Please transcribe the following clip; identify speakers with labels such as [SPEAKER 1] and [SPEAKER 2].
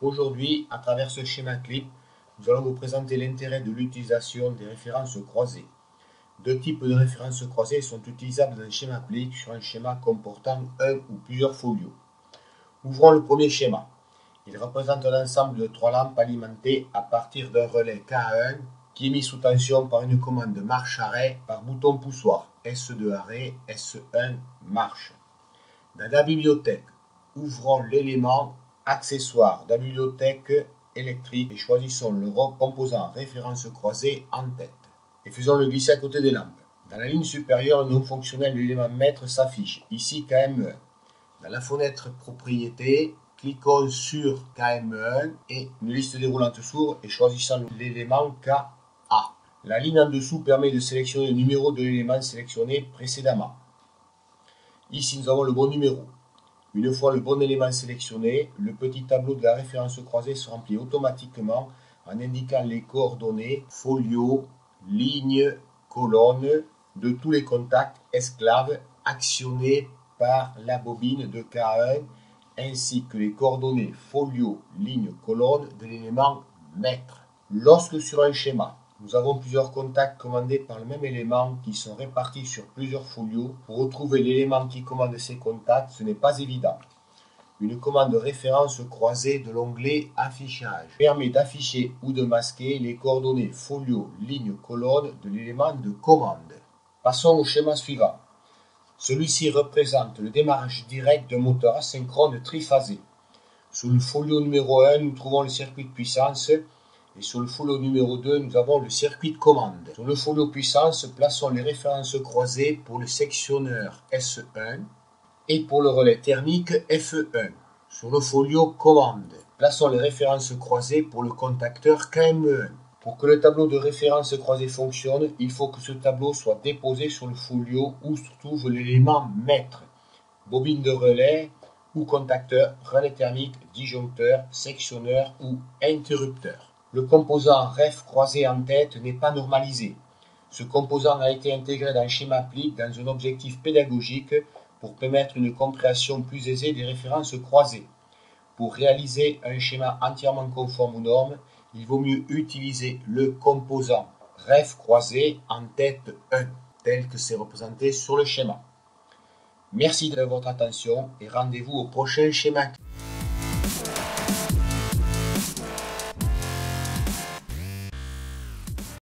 [SPEAKER 1] Aujourd'hui, à travers ce schéma clip, nous allons vous présenter l'intérêt de l'utilisation des références croisées. Deux types de références croisées sont utilisables dans un schéma clip sur un schéma comportant un ou plusieurs folios. Ouvrons le premier schéma. Il représente un ensemble de 3 lampes alimentées à partir d'un relais K1 qui est mis sous tension par une commande marche-arrêt par bouton poussoir. S2 arrêt, S1 marche. Dans la bibliothèque, ouvrons l'élément accessoire de la bibliothèque électrique et choisissons le composant référence croisée en tête. Et faisons-le glisser à côté des lampes. Dans la ligne supérieure, le nom fonctionnel de l'élément maître s'affiche, ici KM1. Dans la fenêtre propriété, cliquons sur KM1 et une liste déroulante s'ouvre et choisissons l'élément KA. La ligne en dessous permet de sélectionner le numéro de l'élément sélectionné précédemment. Ici, nous avons le bon numéro. Une fois le bon élément sélectionné, le petit tableau de la référence croisée se remplit automatiquement en indiquant les coordonnées, folio, ligne, colonne de tous les contacts esclaves actionnés par la bobine de K1 ainsi que les coordonnées folio, ligne, colonne de l'élément maître. Lorsque sur un schéma, nous avons plusieurs contacts commandés par le même élément qui sont répartis sur plusieurs folios, pour retrouver l'élément qui commande ces contacts, ce n'est pas évident. Une commande de référence croisée de l'onglet Affichage permet d'afficher ou de masquer les coordonnées folio, ligne, colonne de l'élément de commande. Passons au schéma suivant. Celui-ci représente le démarrage direct d'un moteur asynchrone triphasé. Sous le folio numéro 1, nous trouvons le circuit de puissance et sur le folio numéro 2, nous avons le circuit de commande. Sur le folio puissance, plaçons les références croisées pour le sectionneur S1 et pour le relais thermique F1. Sur le folio commande, plaçons les références croisées pour le contacteur KM1. Pour que le tableau de référence croisée fonctionne, il faut que ce tableau soit déposé sur le folio où se trouve l'élément maître. Bobine de relais ou contacteur, relais thermique, disjoncteur, sectionneur ou interrupteur. Le composant ref croisé en tête n'est pas normalisé. Ce composant a été intégré dans le schéma PLIC dans un objectif pédagogique pour permettre une compréhension plus aisée des références croisées. Pour réaliser un schéma entièrement conforme aux normes, il vaut mieux utiliser le composant ref croisé en tête 1, tel que c'est représenté sur le schéma. Merci de votre attention et rendez-vous au prochain schéma.